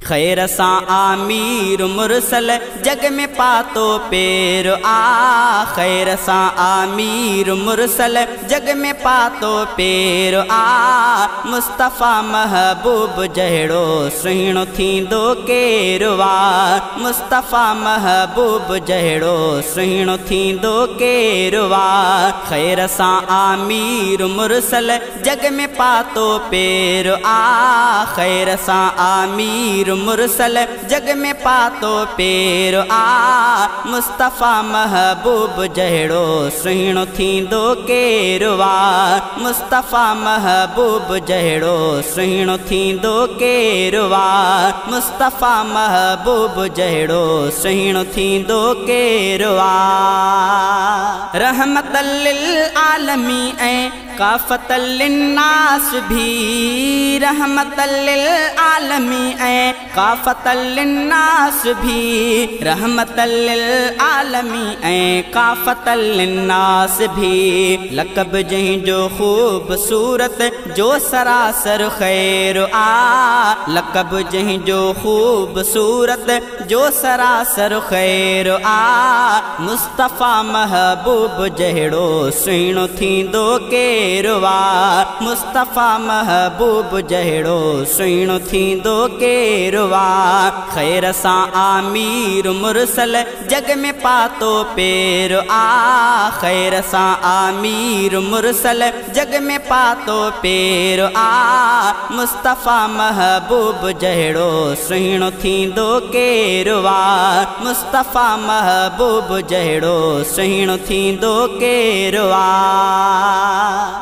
खैर सां आमीर मुरसल जग में पातो पेर आ। खैर सां आमीर मुरसल जग में पातो पेर आ। मुस्तफ़ा महबूब जहिड़ो सुहिणो थींदो केरु आ। मुस्तफ़ा महबूब जहिड़ो सुहिणो थींदो केरु आ। खैर सां आमीर मुरसल जग में पातो पेर आ। खैर सां आमीर मुरसल जग में पातो पेर आ। मुस्तफ़ा महबूब जहिड़ो सुहिणो थींदो केरु आ। मुस्तफ़ा महबूब जहिड़ो सुहिणो थींदो केरु आ। मुस्तफ़ा महबूब जहिड़ो सुहिणो थींदो केरु आ। रहमतल लिल आलमी ऐं काफ़तल लिन्नास भी। रहमतल लिल आलमी ऐं काफ़तल लिन्नास भी। रहमतल लिल आलमी ऐं काफ़तल लिन्नास भी। लक़ब जंहिंजो ख़ूबसूरत जो सरासर ख़ैर आ। लक़ब जंहिंजो ख़ूबसूरत जो सरासर ख़ैर आ। मुस्तफ़ा महबूब जहिड़ो सुहिणो थींदो केरु आ। मुस्तफ़ा महबूब जहिड़ो सुहिणो थींदो केरु आ। खैर सां आमीर मुरसल जग में पातो पेर आ। खैर सां आमीर मुरसल जग में पातो पेर आ। मुस्तफ़ा महबूब जहिड़ो सुहिणो थींदो केरु आ। मुस्तफ़ा महबूब जहिड़ो सुहिणो थींदो केरु आ।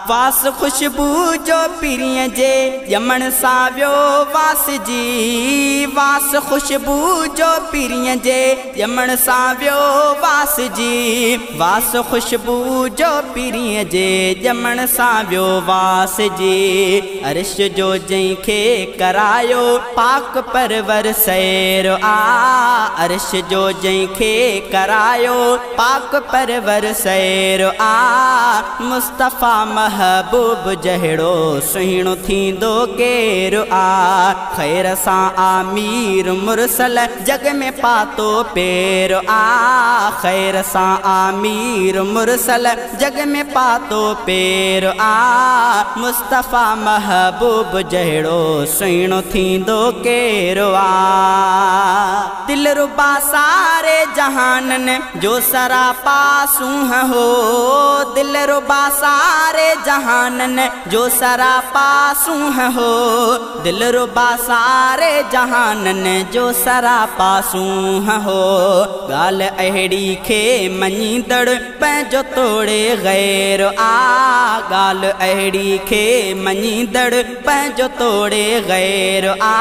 वास खुशबू जो पीरीअ जे ॼमण सां वियो वास जी। वास खुशबू जो पीरीअ जे ॼमण सां वियो वास जी। वास खुशबू जो पीरीअ जे ॼमण सां वियो वास जी। अर्श जो जंहिंखे करायो पाक परवर सैर आ। अर्श जो जंहिंखे करायो पाक परवर सैर आ। मुस्तफ़ा महबूब जहिड़ो सुहिणो थींदो केरु आ। खैर सां आमीर मुरसल जग में पातो पेर आ। खैर सां आमीर मुरसल जग में पातो पेर आ। मुस्तफ़ा महबूब जहिड़ो सुहिणो थींदो केरु आ। दिलरुबा सारे जहानन जो सरापा सूंह हो। दिलरुबा सारे जहानन जो सरापा सूंह हो। दिलरुबा सारे जहानन जो सरापा सूंह हो। ॻाल अहिड़ी खे मञींदड़ पंहिंजो तोड़े गैर आ। ॻाल अहिड़ी खे मञींदड़ पंहिंजो तोड़े गैर आ।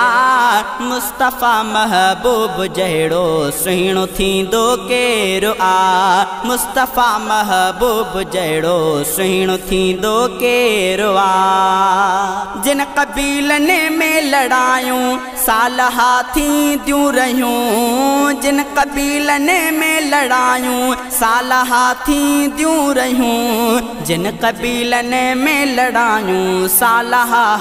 मुस्तफ़ा महबूब जहिड़ो सुहिणो थींदो केरु आ। मुस्तफ़ा महबूब जहिड़ो सुहिणो थींदो केरु आ। जिन कबीलनि में लड़ायूं साल थींदियूं रहियूं। जिन कबीलनि में लड़ायूं साल थींदियूं रहियूं। जिन कबीलनि में लड़ायूं साल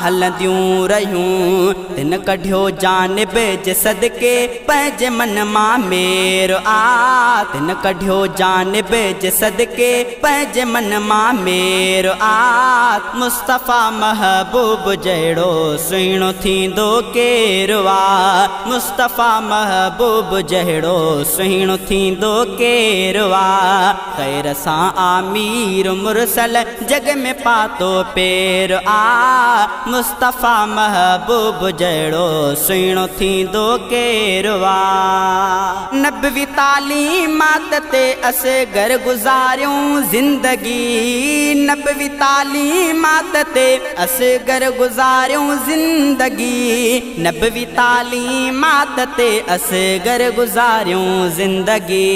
हलंदियूं रहियूं। तिन कढियो जानिब जे सदके पंहिंजे मन मां मेर आ। तिन कढियो जानिब जे सदके पंहिंजे मन मां मेर आ। मुस्तफ़ा महबूब जहिड़ो सुहिणो थींदो केरु आ। मुस्तफ़ा महबूब जहिड़ो सुहिणो थींदो केरु आ। खैर सां आमीर मुरसल जग में पातो पेर आ। मुस्तफ़ा महबूब जहिड़ो सुहिणो थींदो केरु आ। नबवी तालीमात ते असगर गुज़ारियूं ज़िंदगी। नबवी तालीमात ते असगर गुज़ारियूं ज़िंदगी। नबवी तालीमात ते असगर गुज़ारियूं ज़िंदगी।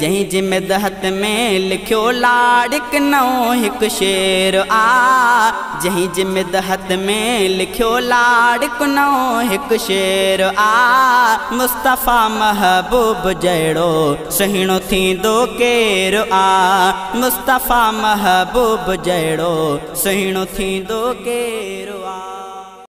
जंहिं जी मिदहत में लिखियो लाड़िक नओं हिकु शेर आ। जंहिं जी मिदहत में लिखियो लाड़िक नओं हिकु शेर आ। मुस्तफ़ा महबूब जहिड़ो सुहिणो थींदो केरु आ। मुस्तफ़ा महबूब जहिड़ो सुहिणो थींदो केरु आ।